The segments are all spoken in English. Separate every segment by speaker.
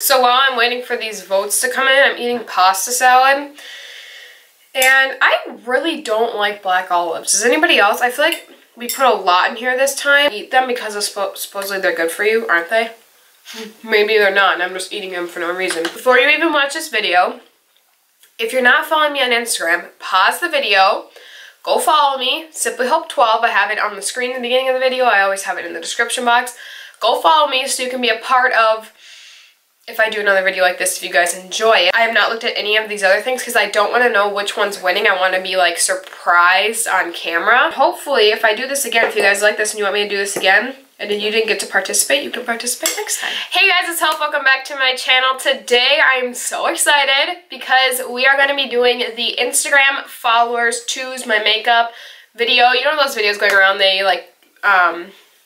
Speaker 1: So while I'm waiting for these votes to come in, I'm eating pasta salad. And I really don't like black olives. Does anybody else? I feel like we put a lot in here this time. Eat them because of supposedly they're good for you, aren't they? Maybe they're not, and I'm just eating them for no reason. Before you even watch this video, if you're not following me on Instagram, pause the video, go follow me, simplyhope12. I have it on the screen in the beginning of the video. I always have it in the description box. Go follow me so you can be a part of if I do another video like this, if you guys enjoy it. I have not looked at any of these other things because I don't want to know which one's winning. I want to be like surprised on camera. Hopefully, if I do this again, if you guys like this and you want me to do this again, and then you didn't get to participate, you can participate next time. Hey guys, it's Hope. Welcome back to my channel. Today, I'm so excited because we are going to be doing the Instagram followers choose my makeup video. You know those videos going around, they like,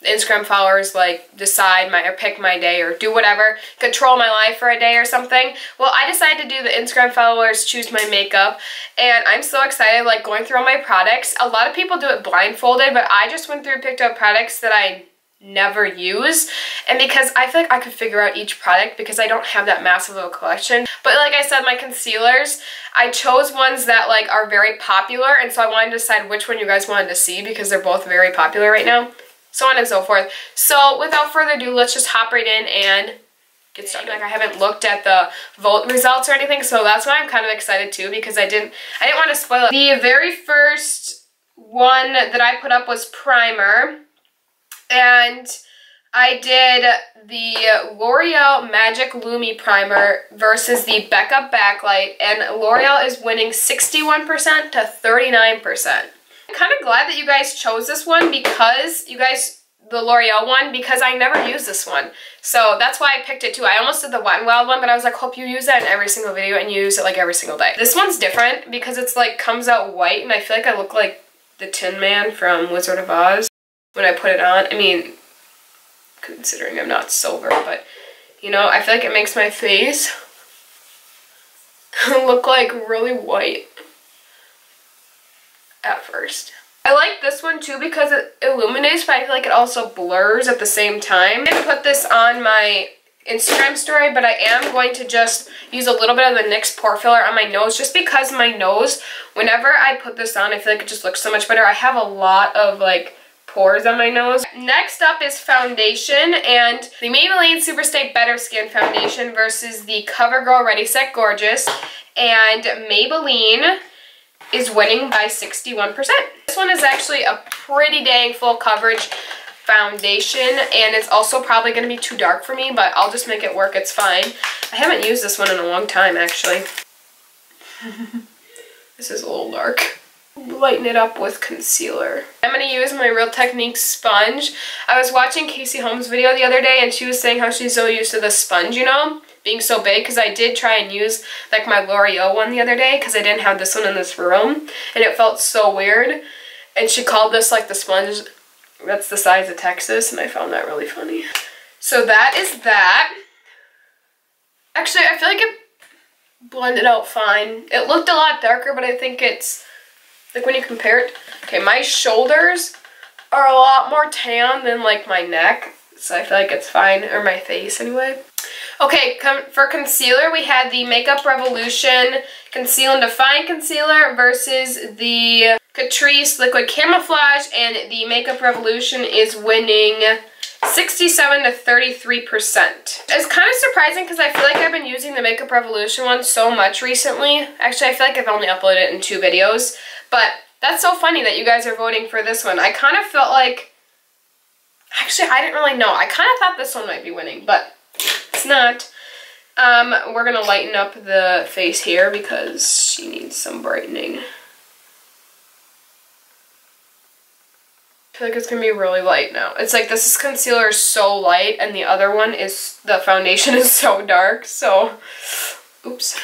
Speaker 1: Instagram followers like decide or pick my day or do whatever, control my life for a day or something. Well, I decided to do the Instagram followers choose my makeup, and I'm so excited, like going through all my products. A lot of people do it blindfolded, but I just went through and picked up products that I never use, and because I feel like I could figure out each product because I don't have that massive of a collection. But like I said, my concealers, I chose ones that like are very popular, and so I wanted to decide which one you guys wanted to see because they're both very popular right now. So on and so forth. So without further ado, let's just hop right in and get started. Like I haven't looked at the vote results or anything, so that's why I'm kind of excited too, because I didn't want to spoil it. The very first one that I put up was primer, and I did the L'Oreal Magic Lumi primer versus the Becca Backlight, and L'Oreal is winning 61% to 39%. I'm kind of glad that you guys chose this one because the L'Oreal one, because I never use this one. So that's why I picked it too. I almost did the Wet n Wild one, but I was like, hope you use that in every single video and you use it like every single day. This one's different because it's like comes out white, and I feel like I look like the Tin Man from Wizard of Oz when I put it on. I mean, considering I'm not silver, but you know, I feel like it makes my face look like really white at first. I like this one too because it illuminates, but I feel like it also blurs at the same time. I'm going to put this on my Instagram story, but I am going to just use a little bit of the NYX Pore Filler on my nose, just because my nose, whenever I put this on, I feel like it just looks so much better. I have a lot of like pores on my nose. Next up is foundation, and the Maybelline Superstay Better Skin Foundation versus the CoverGirl Ready Set Gorgeous, and Maybelline is winning by 61%. This one is actually a pretty dang full coverage foundation, and it's also probably going to be too dark for me, but I'll just make it work. It's fine. I haven't used this one in a long time, actually. This is a little dark. Lighten it up with concealer. I'm going to use my Real Techniques sponge. I was watching Casey Holmes' video the other day, and she was saying how she's so used to the sponge, you know, being so big, because I did try and use like my L'Oreal one the other day because I didn't have this one in this room, and it felt so weird, and she called this like the sponge that's the size of Texas, and I found that really funny. So that is that. Actually, I feel like it blended out fine. It looked a lot darker, but I think it's like when you compare it, okay, my shoulders are a lot more tan than like my neck, so I feel like it's fine, or my face anyway. Okay, for concealer, we had the Makeup Revolution Conceal and Define Concealer versus the Catrice Liquid Camouflage, and the Makeup Revolution is winning 67 to 33%. It's kind of surprising because I feel like I've been using the Makeup Revolution one so much recently. Actually, I feel like I've only uploaded it in 2 videos, but that's so funny that you guys are voting for this one. I kind of felt like, actually, I didn't really know. I kind of thought this one might be winning, but it's not. We're going to lighten up the face here because she needs some brightening. I feel like it's going to be really light now. It's like this concealer is so light, and the other one is, the foundation is so dark, so, oops.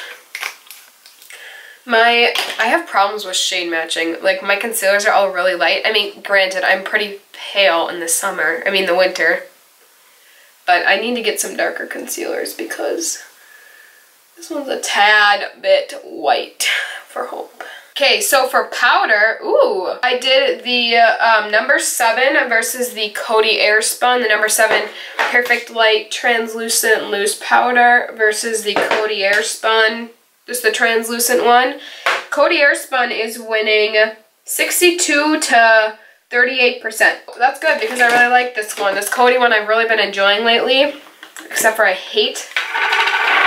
Speaker 1: I have problems with shade matching. Like, my concealers are all really light. I mean, granted, I'm pretty pale in the summer, I mean the winter, but I need to get some darker concealers because this one's a tad bit white for Hope. Okay, so for powder, ooh, I did the number 7 versus the Coty Airspun, the number 7 Perfect Light Translucent Loose Powder versus the Coty Airspun, just the translucent one. Coty Airspun is winning 62 to 38%. That's good because I really like this one. This Coty one I've really been enjoying lately, except for I hate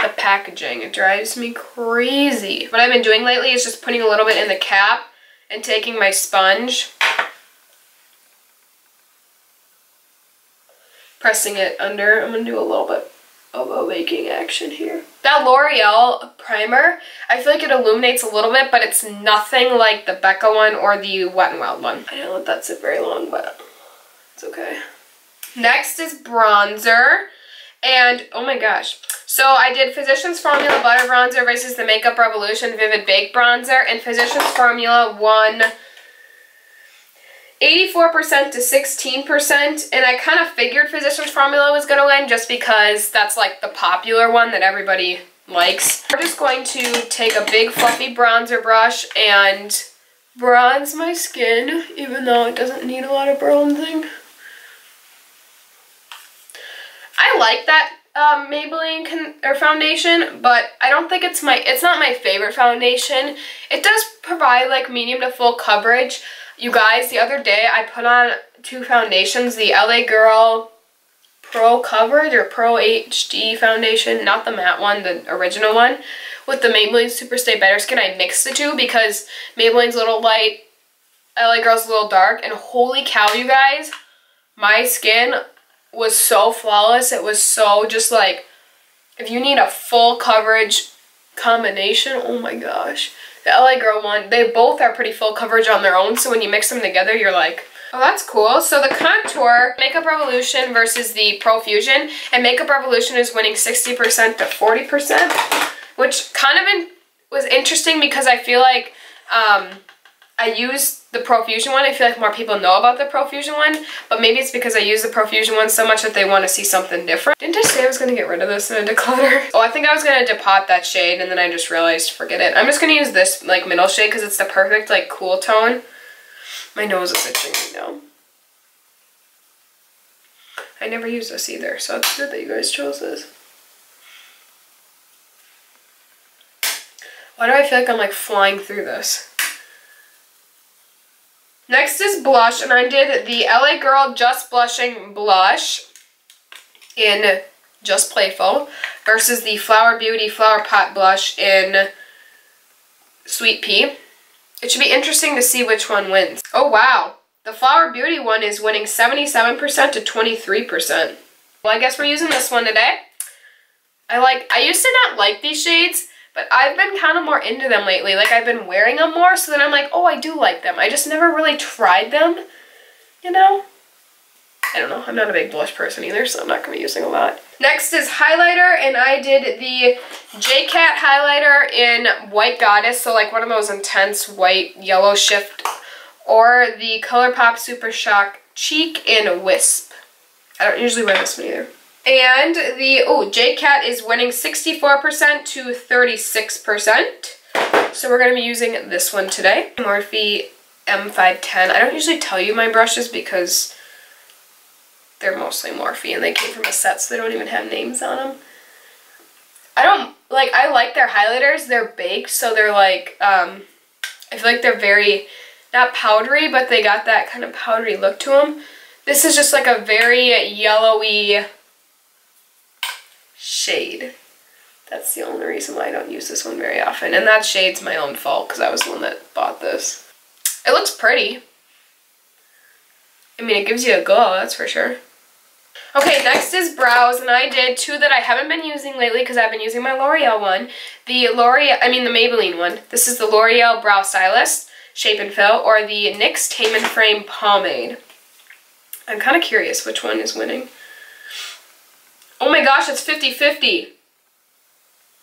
Speaker 1: the packaging. It drives me crazy. What I've been doing lately is just putting a little bit in the cap and taking my sponge, pressing it under. I'm gonna do a little bit of a baking action here. That Loreal primer, I feel like it illuminates a little bit, but it's nothing like the Becca one or the Wet n Wild one. I don't let that sit very long, but it's okay. Next is bronzer, and oh my gosh. So I did Physicians Formula Butter Bronzer versus the Makeup Revolution Vivid Bake Bronzer, and Physicians Formula won 84% to 16%, and I kind of figured Physicians Formula was going to win just because that's like the popular one that everybody likes. I'm just going to take a big fluffy bronzer brush and bronze my skin, even though it doesn't need a lot of bronzing. I like that Maybelline foundation, but I don't think it's not my favorite foundation. It does provide like medium to full coverage. You guys, the other day I put on 2 foundations, the LA Girl Pro Coverage or Pro HD foundation, not the matte one, the original one, with the Maybelline Super Stay Better Skin. I mixed the two because Maybelline's a little light, LA Girl's a little dark, and holy cow, you guys, my skin was so flawless. It was so just like, if you need a full coverage combination, oh my gosh. The LA Girl one, they both are pretty full coverage on their own, so when you mix them together, you're like, oh, that's cool. So the contour, Makeup Revolution versus the Profusion, and Makeup Revolution is winning 60% to 40%, which kind of was interesting because I feel like I used the Profusion one. I feel like more people know about the Profusion one, but maybe it's because I use the Profusion one so much that they want to see something different. Didn't I say I was going to get rid of this in a declutter? Oh, I think I was going to depot that shade, and then I just realized, forget it. I'm just going to use this like middle shade because it's the perfect like cool tone. My nose is itching right now. I never use this either, so it's good that you guys chose this. Why do I feel like I'm like flying through this? Next is blush, and I did the LA Girl Just Blushing Blush in Just Playful versus the Flower Beauty Flower Pot Blush in Sweet Pea. It should be interesting to see which one wins. Oh wow, the Flower Beauty one is winning 77% to 23%. Well, I guess we're using this one today. I used to not like these shades, but I've been kind of more into them lately. Like, I've been wearing them more, so then I'm like, oh, I do like them. I just never really tried them, you know? I don't know. I'm not a big blush person either, so I'm not going to be using a lot. Next is highlighter, and I did the J.Cat highlighter in White Goddess, so like one of those intense white yellow shift, or the Colourpop Super Shock Cheek in Wisp. I don't usually wear this one either. And the, J.Cat is winning 64% to 36%. So we're going to be using this one today. Morphe M510. I don't usually tell you my brushes because they're mostly Morphe and they came from a set, so they don't even have names on them. I like their highlighters. They're baked, so they're like, I feel like they're very, not powdery, but they got that kind of powdery look to them. This is just like a very yellowy shade. That's the only reason why I don't use this one very often. And that shade's my own fault because I was the one that bought this. It looks pretty. I mean, it gives you a glow, that's for sure. Okay, next is brows, and I did 2 that I haven't been using lately because I've been using my L'Oreal one. The Maybelline one. This is the L'Oreal Brow Stylist Shape and Fill, or the NYX Tame Frame Pomade. I'm kind of curious which one is winning. Oh my gosh, it's 50-50.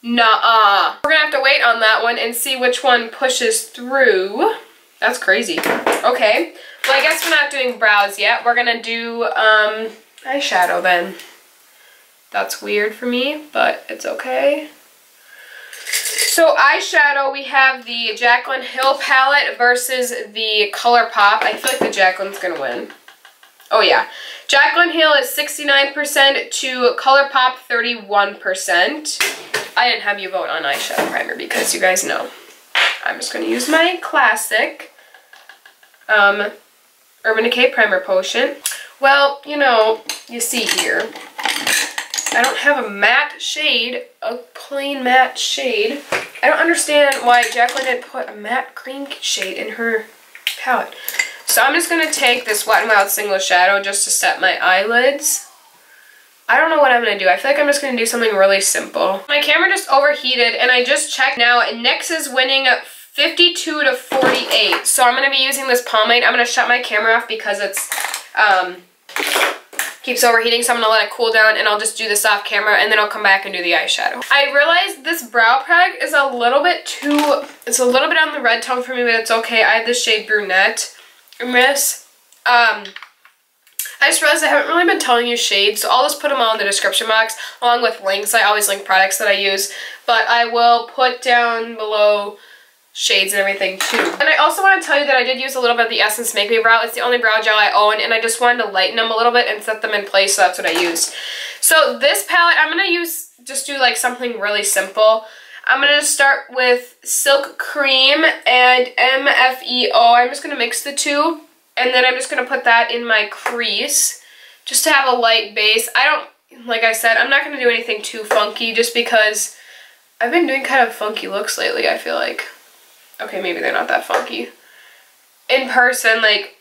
Speaker 1: Nuh-uh. We're gonna have to wait on that one and see which one pushes through. That's crazy. Okay, well I guess we're not doing brows yet. We're gonna do eyeshadow then. That's weird for me, but it's okay. So eyeshadow, we have the Jaclyn Hill palette versus the Colourpop. I feel like the Jaclyn's gonna win. Oh yeah. Jaclyn Hill is 69% to Colourpop 31%. I didn't have you vote on eyeshadow primer because you guys know. I'm just gonna use my classic Urban Decay Primer Potion. Well, you know, you see here, I don't have a matte shade, a plain matte shade. I don't understand why Jaclyn didn't put a matte cream shade in her palette. So I'm just going to take this Wet n Wild Single Shadow just to set my eyelids. I don't know what I'm going to do. I feel like I'm just going to do something really simple. My camera just overheated and I just checked now and NYX is winning 52 to 48. So I'm going to be using this pomade. I'm going to shut my camera off because it's keeps overheating, so I'm gonna let it cool down and I'll just do this off camera and then I'll come back and do the eyeshadow. I realized this brow product is a little bit too, it's a little bit on the red tone for me, but it's okay. I have the shade Brunette in this. I just realized I haven't really been telling you shades, so I'll just put them all in the description box along with links. I always link products that I use, but I will put down below shades and everything too. And I also want to tell you that I did use a little bit of the Essence Make Me Brow. It's the only brow gel I own and I just wanted to lighten them a little bit and set them in place, so that's what I used. So this palette, I'm going to just do like something really simple. I'm going to start with Silk Cream and MFEO. I'm just going to mix the two and then I'm just going to put that in my crease just to have a light base. Like I said, I'm not going to do anything too funky just because I've been doing kind of funky looks lately, I feel like. Okay, maybe they're not that funky. In person, like,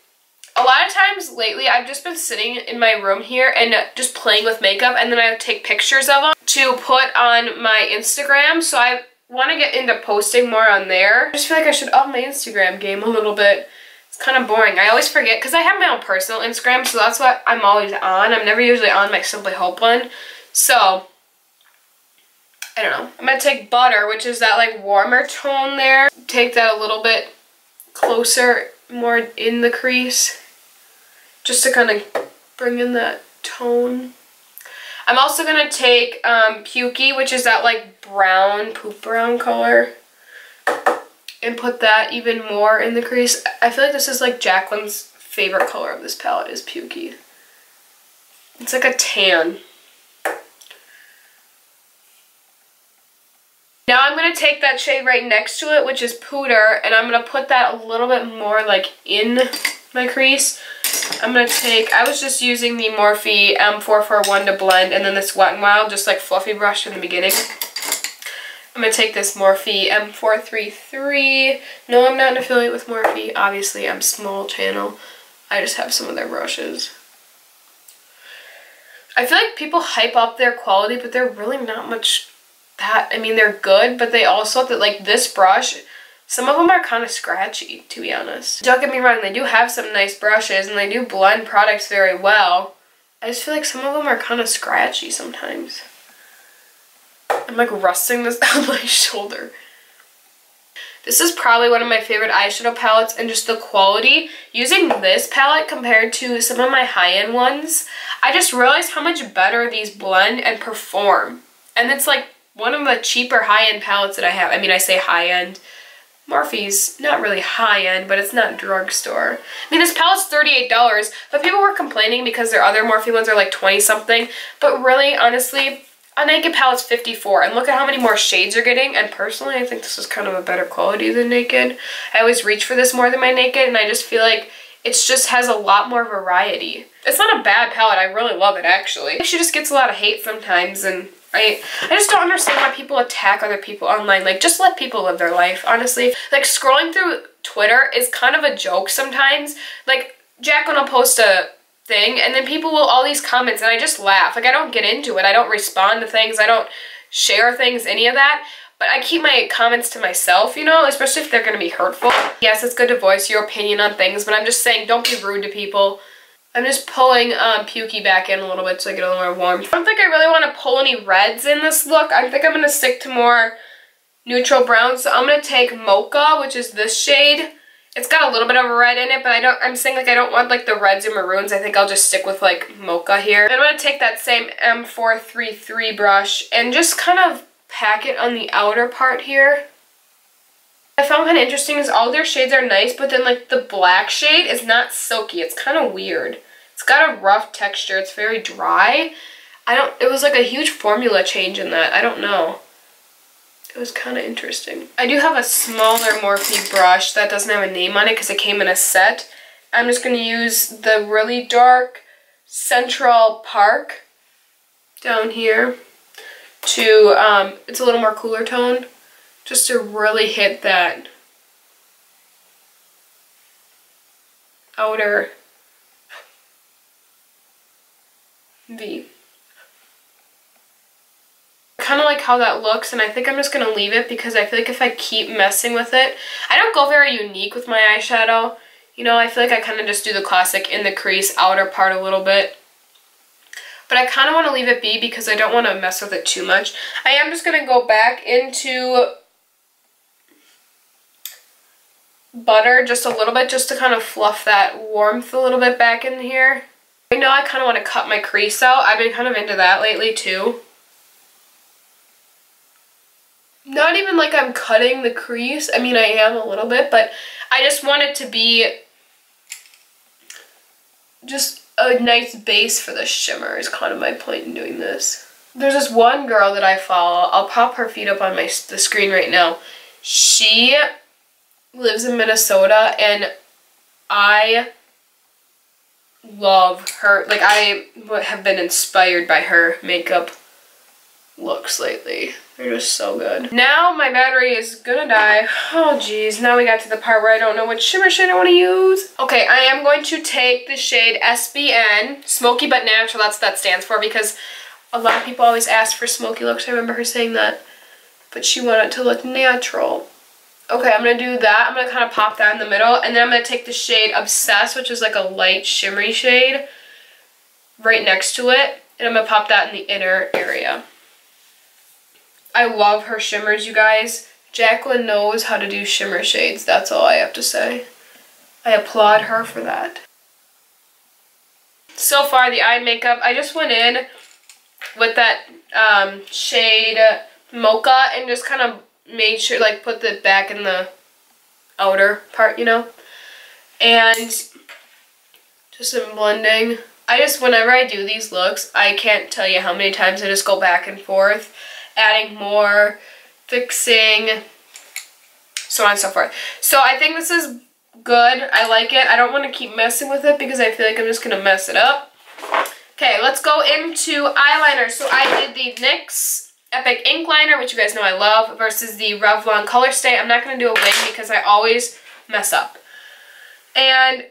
Speaker 1: a lot of times lately, I've just been sitting in my room here and just playing with makeup, and then I take pictures of them to put on my Instagram, so I want to get into posting more on there. I just feel like I should up my Instagram game a little bit. It's kind of boring. I always forget, because I have my own personal Instagram, so that's what I'm always on. I'm never usually on my Simply Hope one, so I don't know. I'm going to take Butter, which is that like warmer tone there. Take that a little bit closer, more in the crease, just to kind of bring in that tone. I'm also going to take Pukey, which is that like brown, poop brown color, and put that even more in the crease. I feel like this is like Jaclyn's favorite color of this palette is Pukey. It's like a tan. Now I'm going to take that shade right next to it, which is Pooter, and I'm going to put that a little bit more like in my crease. I'm going to take, I was just using the Morphe M441 to blend, and then this Wet n Wild, just like fluffy brush in the beginning. I'm going to take this Morphe M433. No, I'm not an affiliate with Morphe. Obviously, I'm small channel. I just have some of their brushes. I feel like people hype up their quality, but they're really not much that. I mean, they're good, but they also, that like this brush, some of them are kind of scratchy, to be honest. Don't get me wrong, they do have some nice brushes and they do blend products very well. I just feel like some of them are kind of scratchy sometimes. I'm like rusting this down my shoulder. This is probably one of my favorite eyeshadow palettes, and just the quality. Using this palette compared to some of my high-end ones, I just realized how much better these blend and perform. And it's like one of the cheaper high-end palettes that I have. I mean, I say high-end. Morphe's not really high-end, but it's not drugstore. I mean, this palette's $38, but people were complaining because their other Morphe ones are like 20-something. But really, honestly, a Naked palette's $54, and look at how many more shades you're getting. And personally, I think this is kind of a better quality than Naked. I always reach for this more than my Naked, and I just feel like it just has a lot more variety. It's not a bad palette. I really love it, actually. She just gets a lot of hate sometimes, and I just don't understand why people attack other people online. Like, just let people live their life, honestly. Like, scrolling through Twitter is kind of a joke sometimes. Like, Jaclyn will post a thing, and then people will, all these comments, and I just laugh. Like, I don't get into it. I don't respond to things. I don't share things, any of that. But I keep my comments to myself, you know, especially if they're going to be hurtful. Yes, it's good to voice your opinion on things, but I'm just saying, don't be rude to people. I'm just pulling Pukey back in a little bit so I get a little more warm. I don't think I really want to pull any reds in this look. I think I'm going to stick to more neutral browns. So I'm going to take Mocha, which is this shade. It's got a little bit of a red in it, but I'm saying like I don't want like the reds or maroons. I think I'll just stick with like Mocha here. And I'm going to take that same M433 brush and just kind of pack it on the outer part here. I found kind of interesting is all their shades are nice, but then like the black shade is not silky. It's kind of weird. It's got a rough texture. It's very dry. It was like a huge formula change in that. I don't know. It was kind of interesting. I do have a smaller Morphe brush that doesn't have a name on it because it came in a set. I'm just going to use the really dark Central Park down here to, it's a little more cooler tone, just to really hit that outer V. Kind of like how that looks, and I think I'm just going to leave it because I feel like if I keep messing with it, I don't go very unique with my eyeshadow. You know, I feel like I kind of just do the classic in the crease outer part a little bit. But I kind of want to leave it be because I don't want to mess with it too much. I am just going to go back into butter just a little bit just to kind of fluff that warmth a little bit back in here. Right now I kind of want to cut my crease out. I've been kind of into that lately too. Not even like I'm cutting the crease. I mean, I am a little bit, but I just want it to be just a nice base for the shimmer is kind of my point in doing this. There's this one girl that I follow. I'll pop her feed up on the screen right now. She lives in Minnesota and I love her. Like, I have been inspired by her makeup looks lately. They're just so good. Now my battery is gonna die. Oh geez, now we got to the part where I don't know which shimmer shade I want to use. Okay, I am going to take the shade SBN, Smoky But Natural, that's what that stands for, because a lot of people always ask for smoky looks. I remember her saying that, but she wanted to look natural. Okay, I'm gonna do that. I'm gonna kind of pop that in the middle, and then I'm gonna take the shade Obsessed, which is like a light shimmery shade, right next to it, and I'm gonna pop that in the inner area. I love her shimmers, you guys. Jaclyn knows how to do shimmer shades. That's all I have to say. I applaud her for that. So far, the eye makeup, I just went in with that shade Mocha and just kind of made sure, like, put the back in the outer part, you know? And just in blending. Whenever I do these looks, I can't tell you how many times I just go back and forth, adding more, fixing, so on and so forth. So I think this is good. I like it. I don't want to keep messing with it because I feel like I'm just going to mess it up. Okay, let's go into eyeliner. So I did the NYX Epic Ink Liner, which you guys know I love, versus the Revlon Color Stay. I'm not going to do a wing because I always mess up. And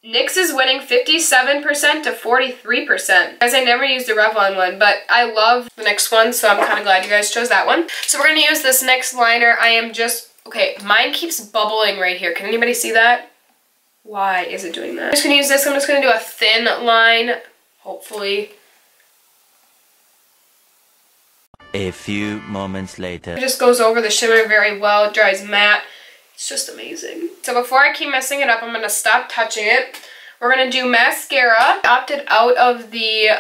Speaker 1: NYX is winning 57% to 43%. Guys, I never used the Revlon one, but I love the NYX one, so I'm kind of glad you guys chose that one. So we're going to use this NYX liner. Okay, mine keeps bubbling right here. Can anybody see that? Why is it doing that? I'm just going to use this. I'm just going to do a thin line, hopefully.
Speaker 2: A few moments later.
Speaker 1: It just goes over the shimmer very well. It dries matte. It's just amazing. So before I keep messing it up, I'm going to stop touching it. We're going to do mascara. I opted out of the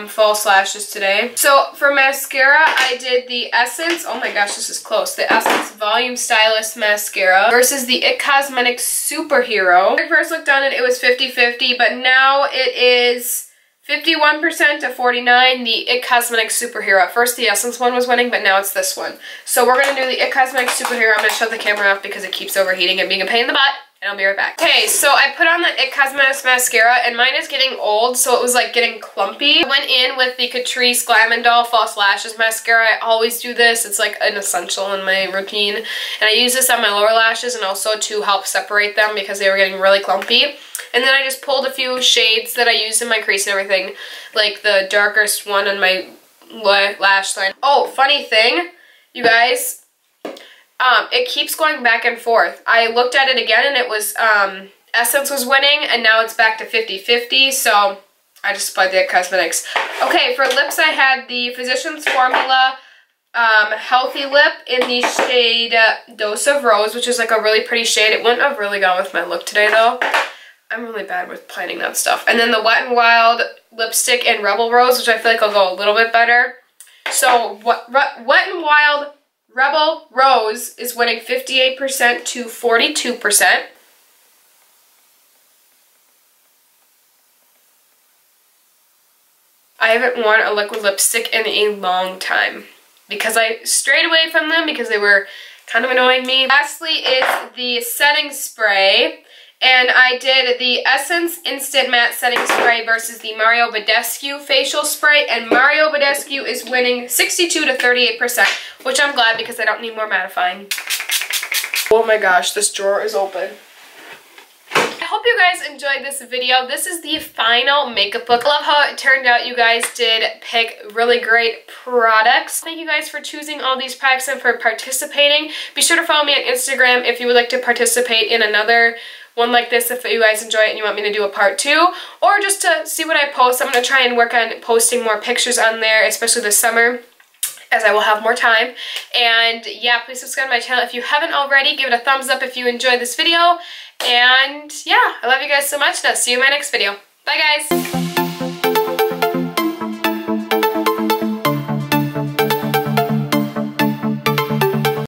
Speaker 1: false lashes today. So for mascara, I did the Essence, oh my gosh, this is close, the Essence Volume Stylist Mascara versus the IT Cosmetics Superhero. When I first looked on it, it was 50-50, but now it is 51% to 49%, the IT Cosmetics Superhero. At first the Essence one was winning, but now it's this one. So we're going to do the IT Cosmetics Superhero. I'm going to shut the camera off because it keeps overheating and being a pain in the butt. And I'll be right back. Okay, so I put on the IT Cosmetics mascara, and mine is getting old, so it was like getting clumpy. I went in with the Catrice Glam & Doll False Lashes Mascara. I always do this. It's like an essential in my routine. And I use this on my lower lashes and also to help separate them because they were getting really clumpy. And then I just pulled a few shades that I used in my crease and everything, like the darkest one on my lash line. Oh, funny thing, you guys. It keeps going back and forth. I looked at it again and it was, Essence was winning and now it's back to 50-50, so I just applied the IT Cosmetics. Okay, for lips I had the Physicians Formula Healthy Lip in the shade Dose of Rose, which is like a really pretty shade. It wouldn't have really gone with my look today though. I'm really bad with planning that stuff. And then the Wet n Wild lipstick in Rebel Rose, which I feel like will go a little bit better. So Wet n Wild Rebel Rose is winning 58% to 42%. I haven't worn a liquid lipstick in a long time because I strayed away from them because they were kind of annoying me. Lastly is the setting spray, and I did the Essence Instant Matte Setting Spray versus the Mario Badescu Facial Spray, and Mario Badescu is winning 62 to 38%, which I'm glad because I don't need more mattifying. Oh my gosh, this drawer is open. I hope you guys enjoyed this video. This is the final makeup look. I love how it turned out. You guys did pick really great products. Thank you guys for choosing all these packs and for participating. Be sure to follow me on Instagram if you would like to participate in another one like this if you guys enjoy it and you want me to do a part 2, or just to see what I post. I'm going to try and work on posting more pictures on there, especially this summer, as I will have more time. And yeah, please subscribe to my channel if you haven't already. Give it a thumbs up if you enjoyed this video. And yeah, I love you guys so much, and I'll see you in my next video. Bye guys!